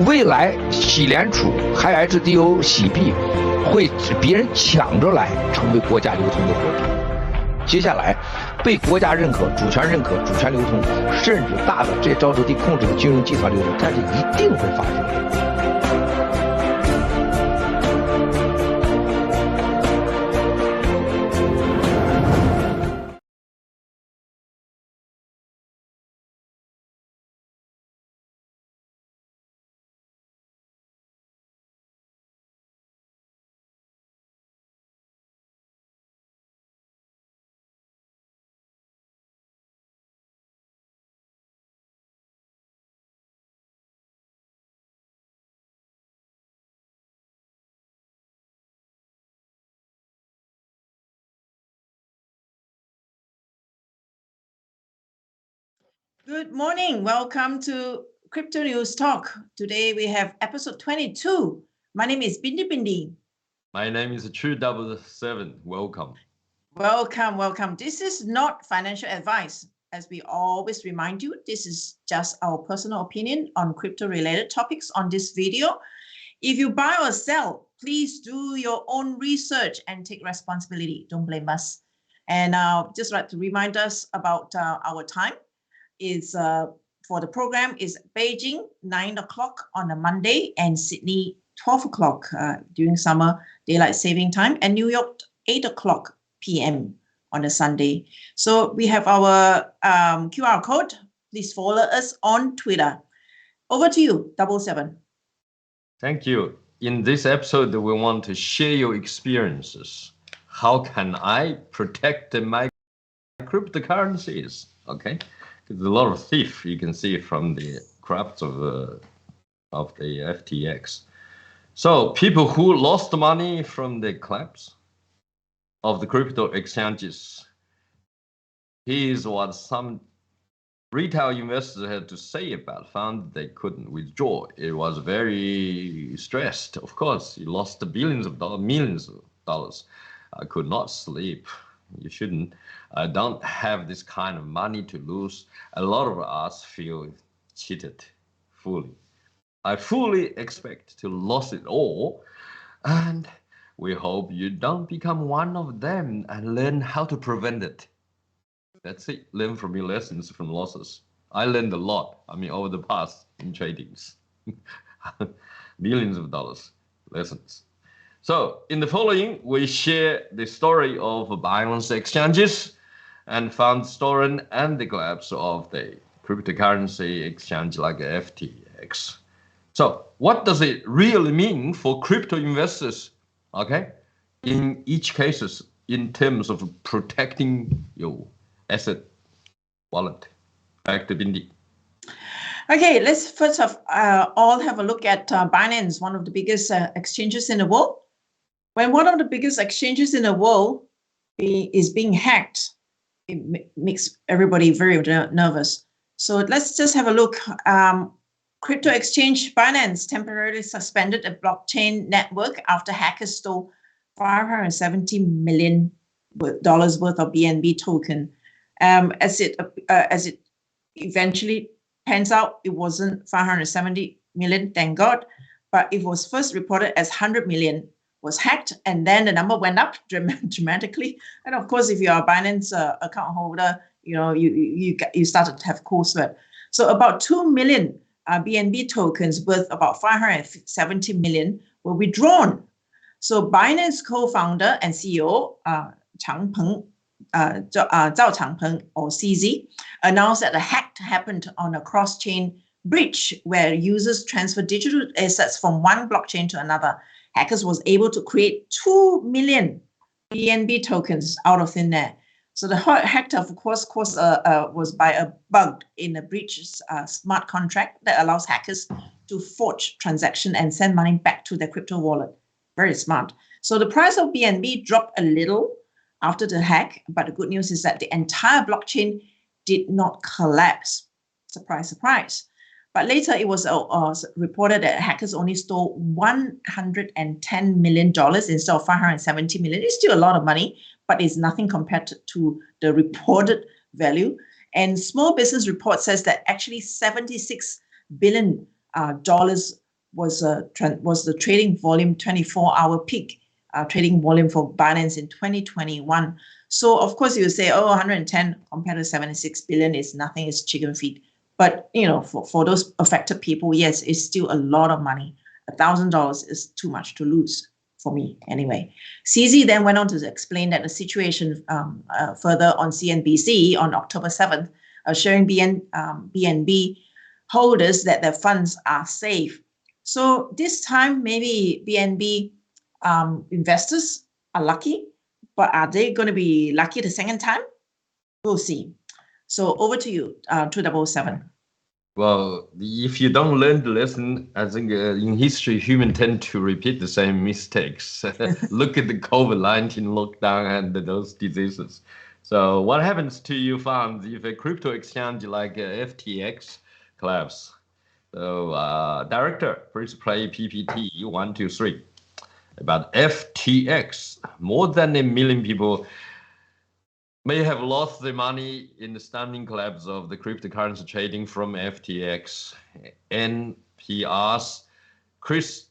未来洗联储还有 HDO 洗币会别人抢着来成为国家流通的货币。接下来被国家认可、主权认可、主权流通，甚至大的这招地控制的金融集团流通，但是一定会发生的。Good morning. Welcome to Crypto News Talk. Today we have episode 22. My name is Bindi Bindi. My name is Tr. Welcome. Welcome. This is not financial advice. As we always remind you, this is just our personal opinion on crypto-related topics on this video. If you buy or sell, please do your own research and take responsibility. Don't blame us. And just like to remind us about our time. Is for the program is Beijing 9 o'clock on a Monday and Sydney 12 o'clock during summer daylight saving time, and New York 8 o'clock p.m. on a Sunday. So we have our QR code. Please follow us on Twitter. Over to you, 77. Thank you. In this episode, we want to share your experiences. How can I protect my cryptocurrencies? Okay. There's a lot of thief you can see from the crafts of the FTX. So people who lost money from the collapse of the crypto exchanges, here's what some retail investors had to say about. Found they couldn't withdraw. It was very stressed. Of course, you lost billions of dollars, millions of dollars. I could not sleep. You shouldn't. I don't have this kind of money to lose. A lot of us feel cheated fully. I fully expect to lose it all, and we hope you don't become one of them and learn how to prevent it. That's it. Learn from your lessons from losses. I learned a lot. Over the past in tradings, millions of dollars lessons. So in the following, we share the story of Binance exchanges and found story and the collapse of the cryptocurrency exchange like FTX. So what does it really mean for crypto investors? Okay, in each cases in terms of protecting your asset wallet. Back to Bindi. Okay, let's first of all have a look at Binance, one of the biggest exchanges in the world. When one of the biggest exchanges in the world is being hacked, it makes everybody very nervous. So let's just have a look. Crypto exchange Binance temporarily suspended a blockchain network after hackers stole $570 million worth of BNB token. As it eventually pans out, it wasn't 570 million, thank God, but it was first reported as 100 million. Was hacked, and then the number went up dramatically. And of course, if you are a Binance account holder, you started to have cold sweat. So about 2 million BNB tokens worth about 570 million were withdrawn. So Binance co-founder and CEO Zhao Changpeng, or CZ, announced that the hack happened on a cross-chain breach where users transfer digital assets from one blockchain to another. Hackers was able to create 2 million BNB tokens out of thin air. So the hack, of course, was by a bug in a breach smart contract that allows hackers to forge transaction and send money back to their crypto wallet. Very smart. So the price of BNB dropped a little after the hack, but the good news is that the entire blockchain did not collapse. Surprise, surprise. But later it was reported that hackers only stole $110 million instead of 570 million. It's still a lot of money, but it's nothing compared to the reported value. And Small Business Report says that actually $76 billion was the trading volume 24-hour peak trading volume for Binance in 2021. So of course you say, oh, 110 compared to 76 billion is nothing, it's chicken feed. But for those affected people, yes, it's still a lot of money. $1,000 is too much to lose for me anyway. CZ then went on to explain that the situation further on CNBC on October 7th, showing BNB holders that their funds are safe. So this time, maybe BNB investors are lucky, but are they going to be lucky the second time? We'll see. So over to you, 2007. Well, if you don't learn the lesson, I think in history, humans tend to repeat the same mistakes. Look at the COVID-19 lockdown and those diseases. So what happens to you funds if a crypto exchange like FTX collapse? So director, please play PPT 1, 2, 3. About FTX, more than 1 million people may have lost their money in the stunning collapse of the cryptocurrency trading from FTX. NPR's Chris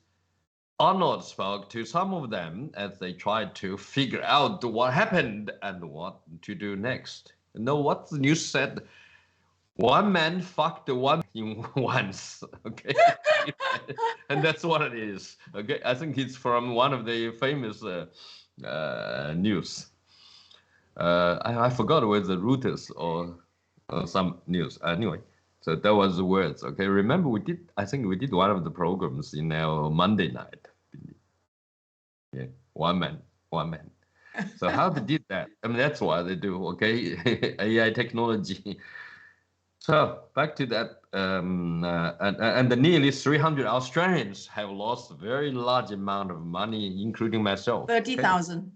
Arnold spoke to some of them as they tried to figure out what happened and what to do next. You know what the news said? One man fucked one in once, okay? And that's what it is, okay? I think it's from one of the famous news. I forgot whether Reuters or some news. Anyway, so that was the words. Okay, remember I think we did one of the programs in our Monday night. Yeah, one man. So how they did that? I mean, that's why they do. Okay, AI technology. So back to that, and the nearly 300 Australians have lost a very large amount of money, including myself. 30,000.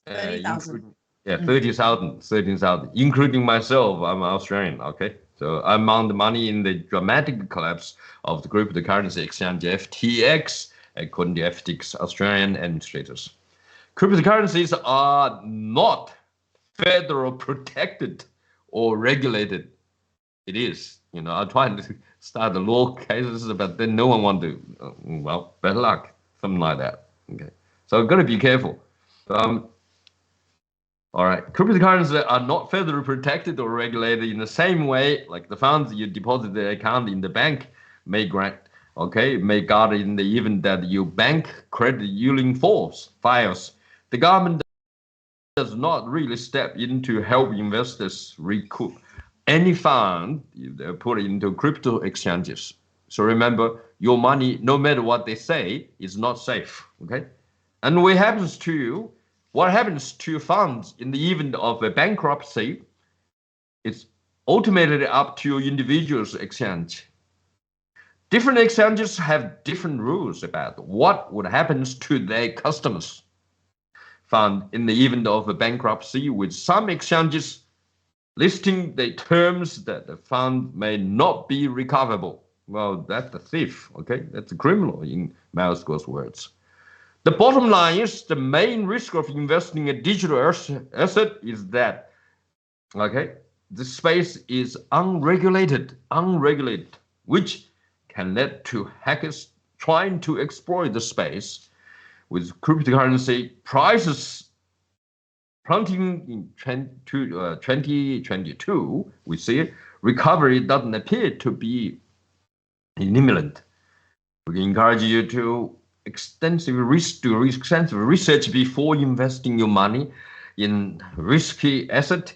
Okay? 30,000. Yeah, 13,000, including myself. I'm Australian, okay? So I'm on the money in the dramatic collapse of the cryptocurrency exchange FTX, according to FTX Australian administrators. Cryptocurrencies are not federal protected or regulated. It is, I'm trying to start the law cases, but then no one want to, well, better luck, something like that, okay? So got to be careful. All right, cryptocurrencies are not federally protected or regulated in the same way like the funds you deposit the account in the bank may grant, okay, may guard in the event that your bank credit union files. The government does not really step in to help investors recoup any fund they put into crypto exchanges. So remember, your money, no matter what they say, is not safe, okay? And what happens to funds in the event of a bankruptcy, it's ultimately up to your individual's exchange. Different exchanges have different rules about what would happen to their customers' fund in the event of a bankruptcy, with some exchanges listing the terms that the fund may not be recoverable. Well, that's the thief, okay? That's a criminal in Mascow's words. The bottom line is the main risk of investing in a digital asset is that, okay, the space is unregulated, which can lead to hackers trying to exploit the space. With cryptocurrency prices plummeting in 2022, we see recovery doesn't appear to be imminent. We encourage you to extensive research before investing your money in risky asset,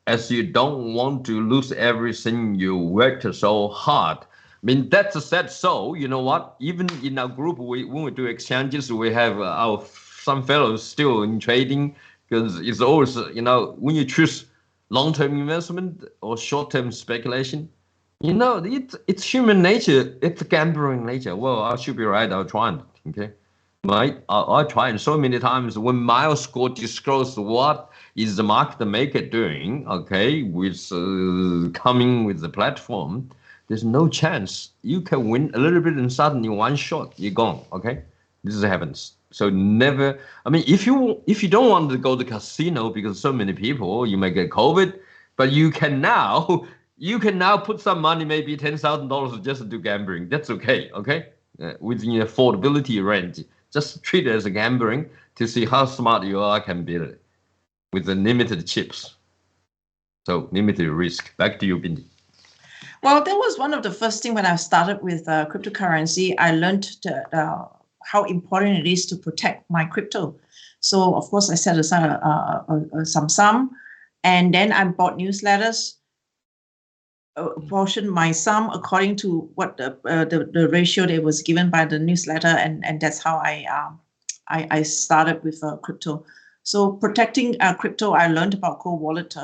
as you don't want to lose everything you worked so hard. I mean, that's a sad soul. You know what? Even in our group, when we do exchanges, we have some fellows still in trading, because it's always, when you choose long-term investment or short-term speculation, it's human nature. It's gambling nature. Well, I should be right. I'll try it. Okay, right? I tried so many times. When MileScore disclosed what is the market maker doing, okay, with coming with the platform, there's no chance you can win a little bit and suddenly one shot you're gone. Okay, this happens. So never. I mean, if you don't want to go to casino because so many people, you may get COVID, but you can now put some money, maybe $10,000 just to do gambling. That's okay. Okay. within affordability range. Just treat it as a gambling to see how smart you are can build it with the limited chips. So limited risk. Back to you, Bindi. Well, that was one of the first things when I started with cryptocurrency. I learned how important it is to protect my crypto. So, of course, I set aside some sum, and then I bought newsletters, portioned my sum according to what the ratio that was given by the newsletter, and that's how I started with crypto. So protecting crypto, I learned about cold wallet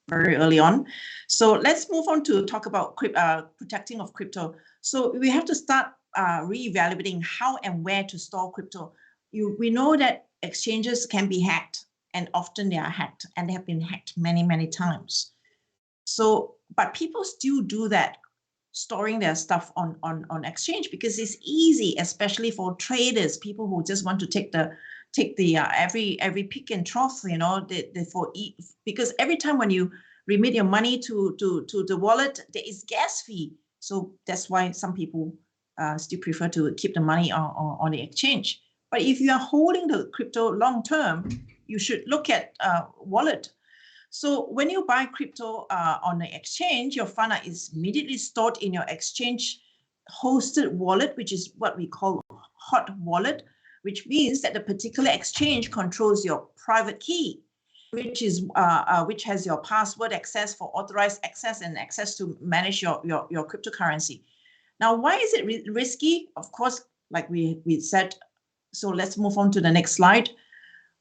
very early on. So let's move on to talk about protecting of crypto. So we have to start reevaluating how and where to store crypto. We know that exchanges can be hacked, and often they are hacked, and they have been hacked many, many times. So, but people still do that, storing their stuff on exchange because it's easy, especially for traders, people who just want to take the every peak and trough, you know, because every time when you remit your money to the wallet, there is gas fee. So that's why some people still prefer to keep the money on the exchange. But if you are holding the crypto long term, you should look at wallet. So when you buy crypto on the exchange, your fund is immediately stored in your exchange hosted wallet, which is what we call hot wallet, which means that the particular exchange controls your private key, which has your password access for authorized access and access to manage your cryptocurrency. Now, why is it risky? Of course, like we said. So let's move on to the next slide.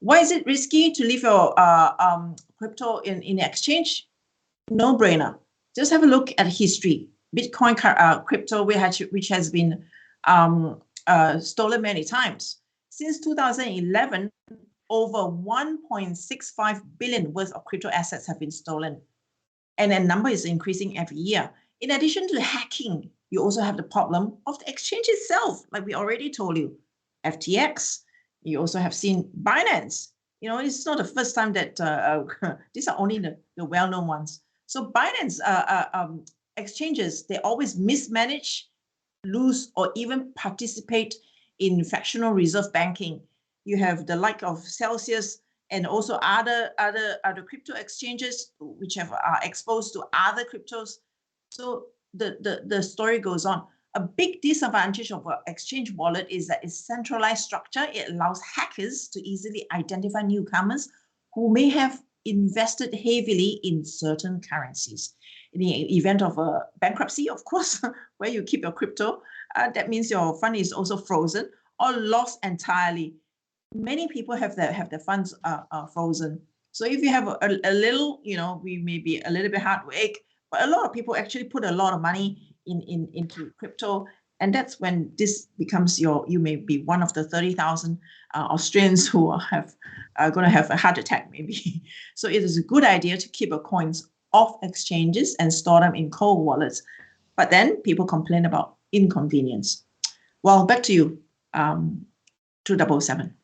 Why is it risky to leave your crypto in the exchange? No brainer. Just have a look at history. Bitcoin crypto, which has been stolen many times. Since 2011, over 1.65 billion worth of crypto assets have been stolen. And that number is increasing every year. In addition to hacking, you also have the problem of the exchange itself, like we already told you. FTX, you also have seen Binance. You know, it's not the first time that these are only the well-known ones. So Binance exchanges, they always mismanage, lose, or even participate in fractional reserve banking. You have the like of Celsius and also other crypto exchanges which are exposed to other cryptos. So the story goes on. A big disadvantage of an exchange wallet is that its centralized structure. It allows hackers to easily identify newcomers who may have invested heavily in certain currencies. In the event of a bankruptcy, of course, where you keep your crypto, that means your fund is also frozen or lost entirely. Many people have their funds frozen. So if you have a little, you know, we may be a little bit hard-work, but a lot of people actually put a lot of money into crypto, and that's when this becomes you may be one of the 30,000 Australians who are going to have a heart attack maybe. So it is a good idea to keep your coins off exchanges and store them in cold wallets. But then people complain about inconvenience. Well, back to you, 277.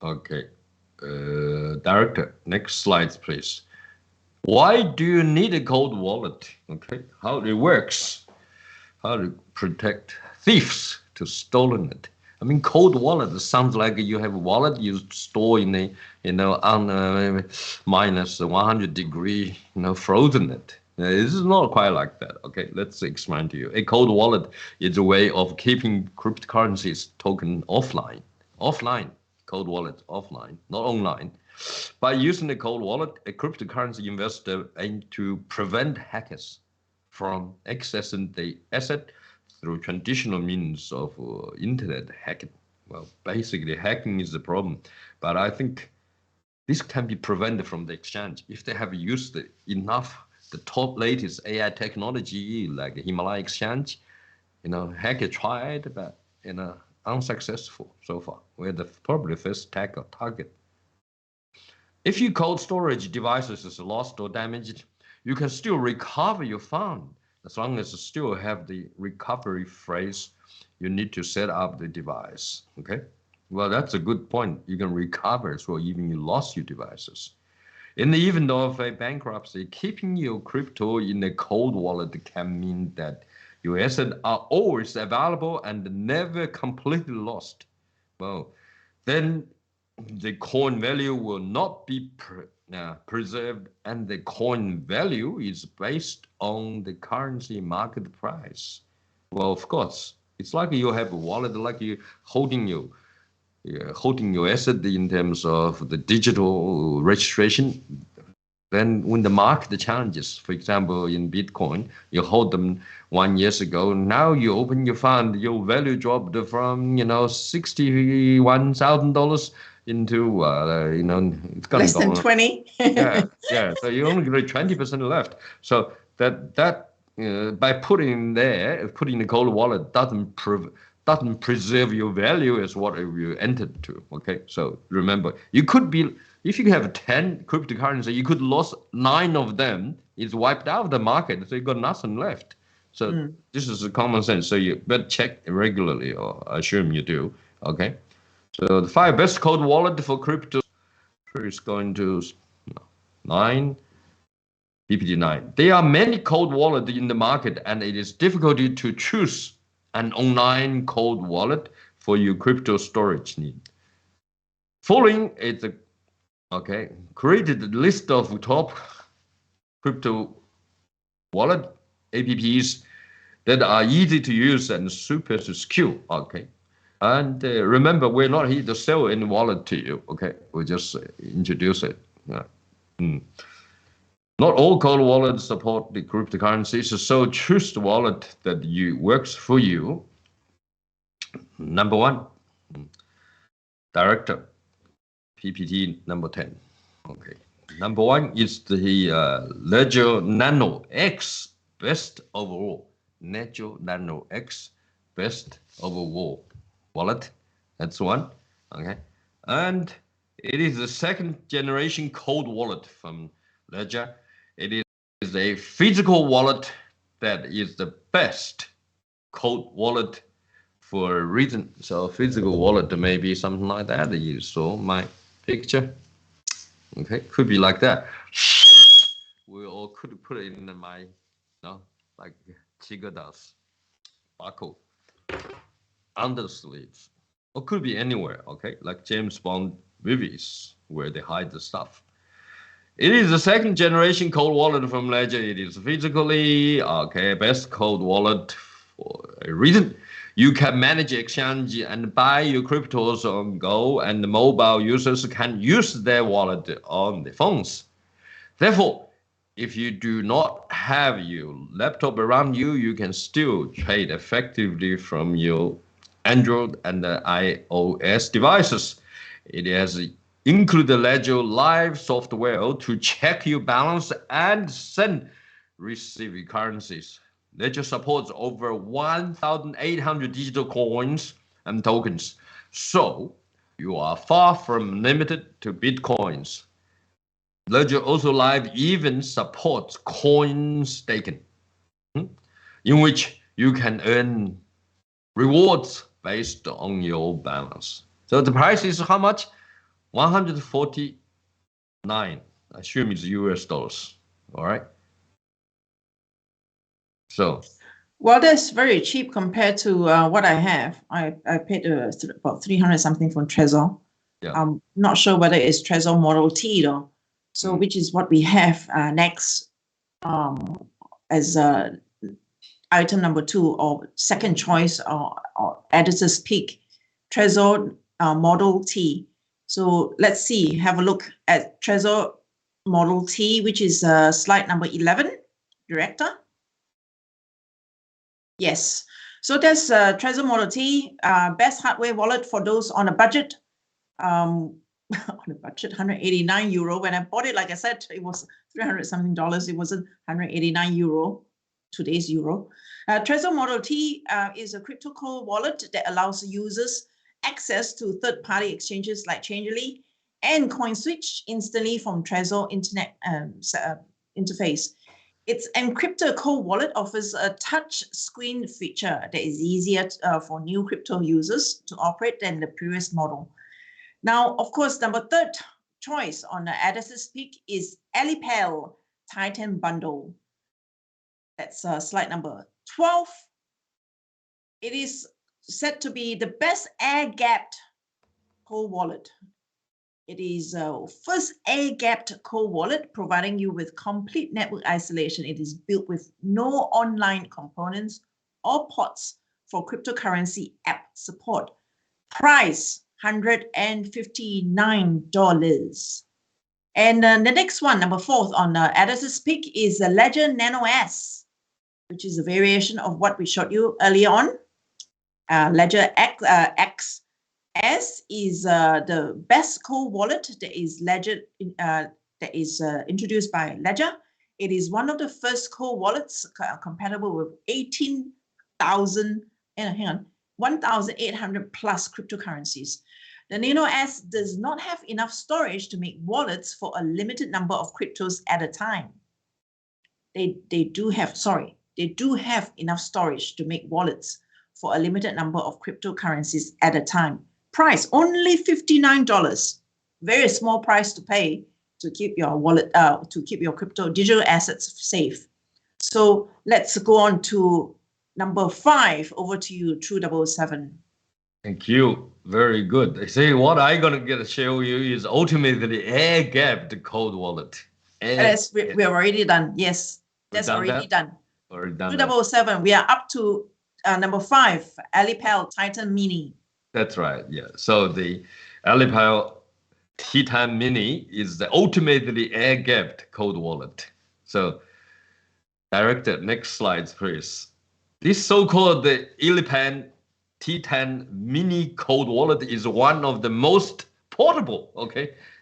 Okay, Director, next slide, please. Why do you need a cold wallet? Okay, how it works, how to protect thieves to stolen it. I mean, cold wallet sounds like you have a wallet you store in a, you know, on minus 100 degree, you know, frozen it. This is not quite like that. Okay, let's explain to you. A cold wallet is a way of keeping cryptocurrencies token offline. Offline, cold wallet offline, not online. By using a cold wallet, a cryptocurrency investor aims to prevent hackers from accessing the asset through traditional means of internet hacking. Well, basically hacking is the problem, but I think this can be prevented from the exchange if they have used enough the top latest AI technology like Himalaya Exchange. You know, hacker tried, but you know, unsuccessful so far. We're probably the first target. If your cold storage devices is lost or damaged, you can still recover your fund as long as you still have the recovery phrase. You need to set up the device. Okay, well, that's a good point. You can recover so even you lost your devices. In the event of a bankruptcy, keeping your crypto in a cold wallet can mean that Your assets are always available and never completely lost. Well, then the coin value will not be preserved, and the coin value is based on the currency market price. Well, of course, it's like you have a wallet, like you holding your asset in terms of the digital registration. Then when the market changes, for example, in Bitcoin, you hold them 1 year ago. Now you open your fund, your value dropped from $61,000 into it's gonna Less go than on. 20. yeah. So you only get 20% left. So that by putting the cold wallet doesn't preserve your value as what you entered to. Okay, so remember, you could be, if you have 10 cryptocurrency, you could lose 9 of them. It's wiped out of the market, so you got nothing left. So this is a common sense. So you better check regularly, or I assume you do. Okay. So the 5 best cold wallet for crypto is going to 9. BPD9. There are many cold wallets in the market, and it is difficult to choose an online cold wallet for your crypto storage need. Following is created a list of top crypto wallet apps that are easy to use and super secure. Okay, and remember, we're not here to sell any wallet to you. Okay, we just introduce it. Not all cold wallets support the cryptocurrencies, so choose the wallet that works for you. Number 1, Director, PPT number 10. Okay. Number 1 is the Ledger Nano X, best overall. Ledger Nano X, best overall wallet. That's one. Okay. And it is the 2nd generation cold wallet from Ledger. It is a physical wallet that is the best cold wallet for a reason. So physical wallet may be something like that. You saw my picture. Okay, could be like that. We all could put it in my, like Chica does, buckle, under sleeves, or could be anywhere. Okay, like James Bond movies where they hide the stuff. It is the 2nd generation cold wallet from Ledger. It is physically best cold wallet for a reason. You can manage exchange and buy your cryptos on go, and the mobile users can use their wallet on the phones. Therefore, if you do not have your laptop around you, you can still trade effectively from your Android and iOS devices. It has include the Ledger Live software to check your balance and receive currencies. Ledger supports over 1,800 digital coins and tokens, so you are far from limited to Bitcoins. Ledger also Live even supports coin staking, in which you can earn rewards based on your balance. So the price is how much? 149. I assume it's US dollars. All right. So. Well, that's very cheap compared to what I have. I paid about 300 something for Trezor. Yeah. I'm not sure whether it's Trezor Model T though. So which is what we have next as item number 2 or second choice or editor's pick, Trezor Model T. So let's see, have a look at Trezor Model T, which is slide number 11, Director. Yes, so that's Trezor Model T, best hardware wallet for those on a budget. On a budget, 189 euro. When I bought it, like I said, it was 300 something dollars. It wasn't 189 euro, today's euro. Trezor Model T is a crypto cold wallet that allows users access to third-party exchanges like Changelly and CoinSwitch instantly from Trezor internet interface. Its encrypted cold wallet offers a touch screen feature that is easier for new crypto users to operate than the previous model. Now, of course, number 3rd choice on the editor's pick is Alipel Titan Bundle. That's slide number 12. It is said to be the best air-gapped cold wallet. It is first air-gapped cold wallet, providing you with complete network isolation. It is built with no online components or ports for cryptocurrency app support. Price $159. And the next one, number 4 on editor's pick, is the Ledger Nano S, which is a variation of what we showed you earlier on. Ledger X S is the best cold wallet that is introduced by Ledger. It is one of the first cold wallets compatible with 1,800 plus cryptocurrencies. The Nano S does not have enough storage to make wallets for a limited number of cryptos at a time. They do have enough storage to make wallets for a limited number of cryptocurrencies at a time. Price only $59. Very small price to pay to keep your wallet, to keep your crypto digital assets safe. So let's go on to number 5. Over to you, True 007. Thank you. Very good. See, what I'm gonna show you is ultimately air-gapped cold wallet. We have already done. Yes, that's already done. Already done. 007. We are up to number 5, Alipel Titan Mini. That's right. Yeah. So the Alipel Titan Mini is the ultimately air-gapped cold wallet. So, Director, next slides, please. This so-called the Alipel Titan Mini cold wallet is one of the most portable,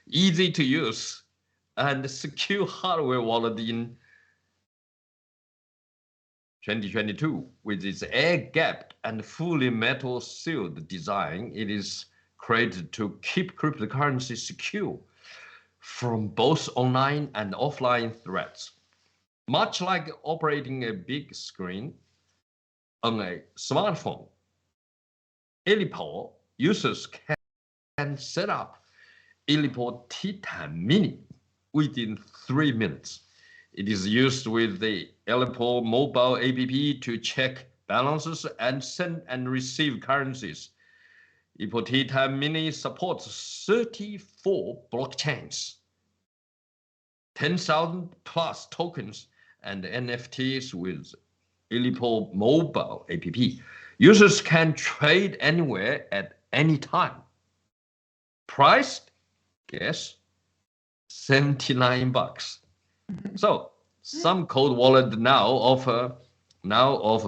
easy to use, and secure hardware wallet in 2022. With its air-gapped and fully metal-sealed design, it is created to keep cryptocurrency secure from both online and offline threats. Much like operating a big screen on a smartphone, Alipel users can set up Alipel Titan Mini within 3 minutes. It is used with the Alipel mobile app to check balances and send and receive currencies. Alipel Titan Mini supports 34 blockchains, 10,000 plus tokens, and NFTs with Alipel mobile app. Users can trade anywhere at any time. Priced, guess, $79. So some cold wallet now offer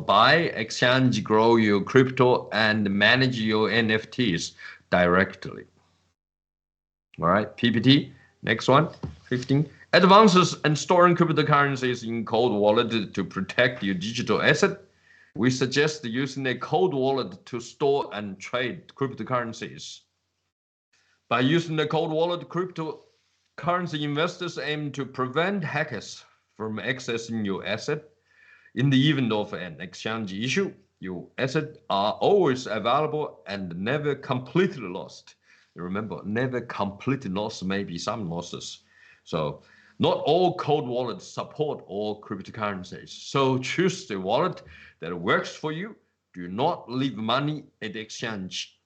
buy, exchange, grow your crypto, and manage your NFTs directly. All right, PPT, next one, 15. Advances and storing cryptocurrencies in cold wallet to protect your digital asset. We suggest using a cold wallet to store and trade cryptocurrencies. By using the cold wallet, cryptocurrency investors aim to prevent hackers from accessing your asset. In the event of an exchange issue, your assets are always available and never completely lost. Remember, never completely lost, maybe some losses. So not all cold wallets support all cryptocurrencies. So choose the wallet that works for you. Do not leave money at the exchange.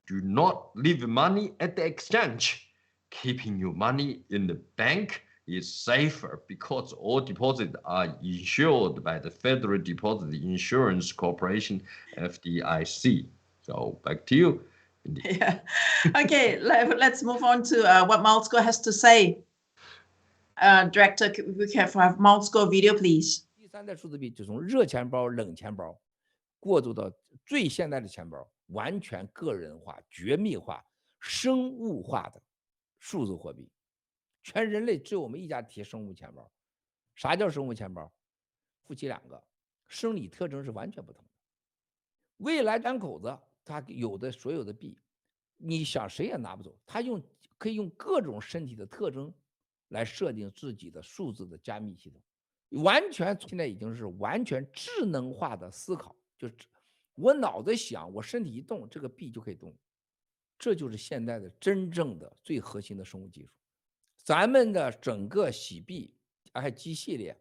Do not leave money at the exchange. Keeping your money in the bank is safer because all deposits are insured by the Federal Deposit Insurance Corporation, FDIC. So back to you. Yeah. Okay, let's move on to what Maltzko has to say. Director, we can have Maltzko video, please. 第3代数字币就从热钱包、冷钱包过渡到最现代的钱包，完全个人化、绝密化、生物化的数字货币。全人类只有我们一家提生物钱包。啥叫生物钱包？夫妻2个，生理特征是完全不同的。未来两口子他有的所有的币，你想谁也拿不走。他可以用各种身体的特征来设定自己的数字的加密系统，完全现在已经是完全智能化的思考，就是我脑子想，我身体一动，这个币就可以动。这就是现在的真正的最核心的生物技术。咱们的整个洗币还有G系列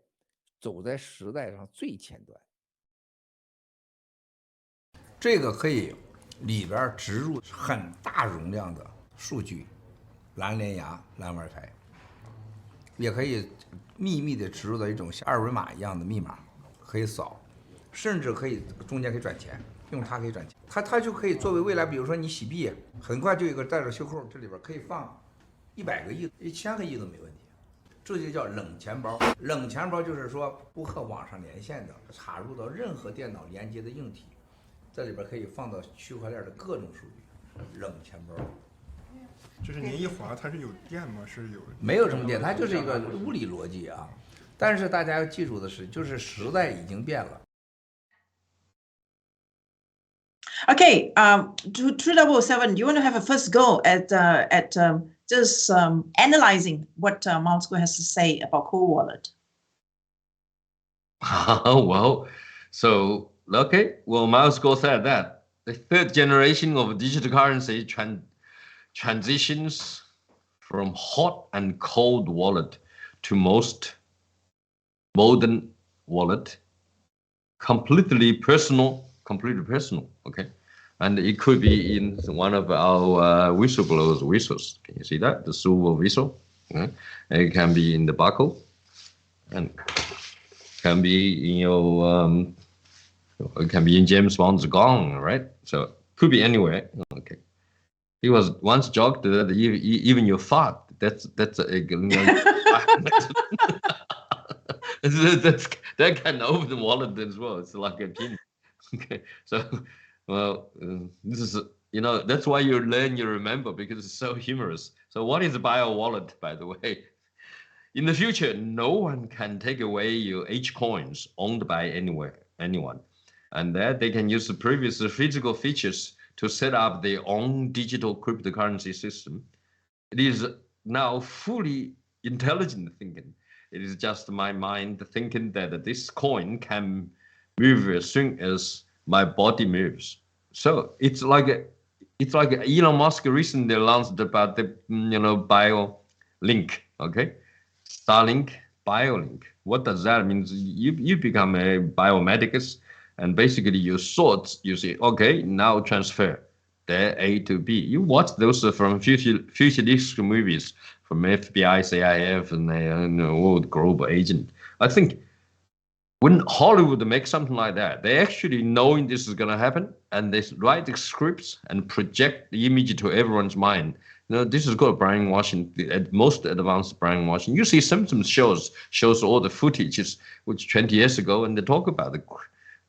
走在时代上最前端。这个可以里边植入很大容量的数据，蓝连牙、蓝玩牌，也可以秘密的植入到一种像二维码一样的密码，可以扫，甚至可以中间可以转钱，用它可以转钱，它就可以作为未来，比如说你洗币，很快就有一个带着袖扣，这里边可以放100个亿、1000个亿都没问题。这就叫冷钱包。冷钱包就是说不和网上连线的，插入到任何电脑连接的硬体，这里边可以放到区块链的各种数据。冷钱包就是您一滑，它是有电吗？是有？没有什么电，它就是一个物理逻辑啊。但是大家要记住的是，就是时代已经变了。Okay, to 3007, do you want to have a first go at just analyzing what Mountsko has to say about Cold Wallet? Well, so okay. Well, Mountsko said that the third generation of digital currency transitions from hot and cold wallet to most modern wallet, completely personal. Okay, and it could be in one of our whistleblowers' whistles. Can you see that? The silver whistle. Okay? It can be in the buckle, and can be in your it can be in James Bond's gong, right? So could be anywhere. Okay. He was once joked that even your fart, that's a that can open the wallet as well. It's like a pin. Okay, so well, this is that's why you learn, you remember, because it's so humorous. So what is a bio wallet, by the way? In the future, no one can take away your H coins owned by anyone, and that they can use the previous physical features to set up their own digital cryptocurrency system. It is now fully intelligent thinking. It is just my mind thinking that this coin can move as soon as my body moves. So it's like Elon Musk recently announced about the bio link. Okay, Starlink BioLink. What does that mean? You become a biomedicus, and basically your thoughts, you say, okay, now transfer the A to B. You watch those from futuristic movies from FBI, CIF, and World Global Agent. I think when Hollywood makes something like that, they actually knowing this is going to happen, and they write the scripts and project the image to everyone's mind. This is called brainwashing, the most advanced brainwashing. You see Simpsons shows all the footages, which 20 years ago, and they talk about the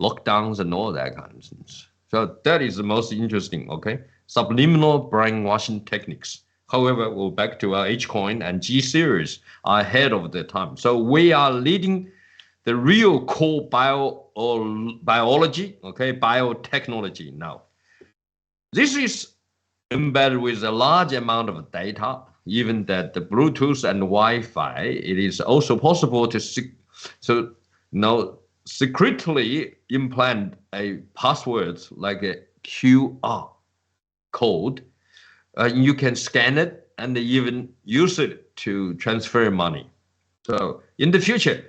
lockdowns and all that kind of things. So that is the most interesting, okay? Subliminal brainwashing techniques. However, we're back to our H-coin and G-series are ahead of the time. So we are leading the real core biology, okay, biotechnology now. This is embedded with a large amount of data, even that the Bluetooth and Wi-Fi, it is also possible to secretly implant a password like a QR code. You can scan it and even use it to transfer money. So in the future,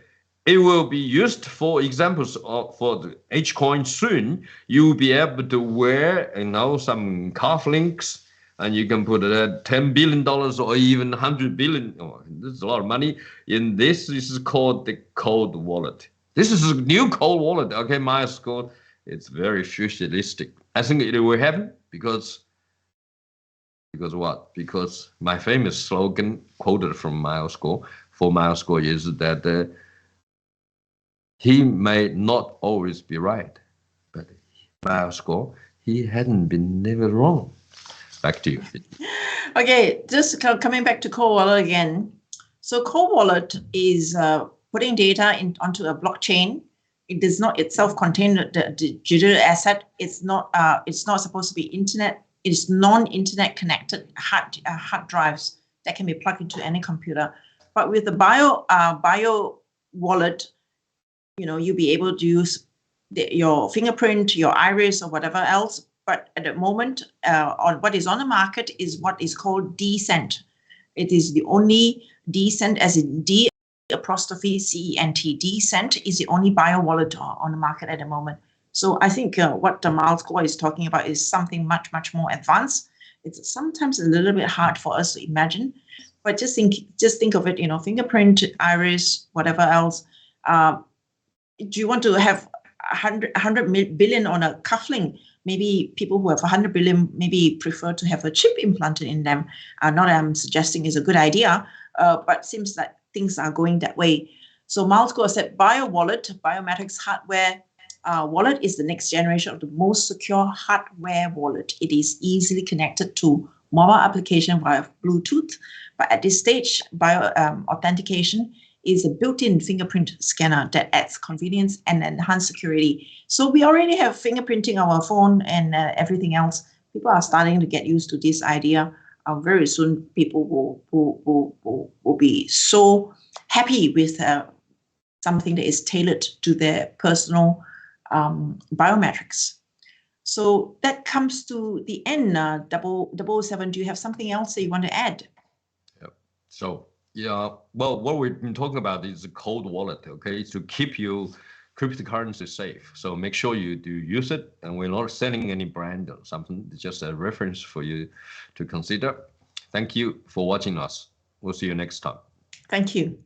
it will be used for examples for the H-coin soon. You'll be able to wear, some cufflinks, and you can put $10 billion or even 100 billion. Oh, this is a lot of money. In this is called the cold wallet. This is a new cold wallet. Okay, Mountsko, it's very futuristic. I think it will happen because what? Because my famous slogan quoted from Mountsko is that he may not always be right, but Mountsko, he hadn't been never wrong. Back to you. Okay, just coming back to Cold Wallet again. So Cold Wallet is putting data onto a blockchain. It does not itself contain the digital asset. It's not supposed to be internet. It's non-internet connected hard drives that can be plugged into any computer. But with the bio wallet, you'll be able to use your fingerprint, your iris, or whatever else. But at the moment, on what is on the market is what is called Decent. It is the only Decent, as in D''CENT. Decent is the only bio wallet on the market at the moment. So I think what the Malscore is talking about is something much, much more advanced. It's sometimes a little bit hard for us to imagine, but just think of it, fingerprint, iris, whatever else. Do you want to have 100 billion on a cufflink? Maybe people who have 100 billion maybe prefer to have a chip implanted in them. Not that I'm suggesting is a good idea, but seems that things are going that way. So Malscore said BioWallet, biometrics hardware wallet is the next generation of the most secure hardware wallet. It is easily connected to mobile application via Bluetooth, but at this stage, authentication is a built-in fingerprint scanner that adds convenience and enhanced security. So we already have fingerprinting our phone and everything else. People are starting to get used to this idea. Very soon, people will be so happy with something that is tailored to their personal biometrics. So that comes to the end. 007, do you have something else that you want to add? Yep. So yeah, well, what we've been talking about is a cold wallet, okay? It's to keep your cryptocurrency safe. So make sure you do use it, and we're not selling any brand or something. It's just a reference for you to consider. Thank you for watching us. We'll see you next time. Thank you.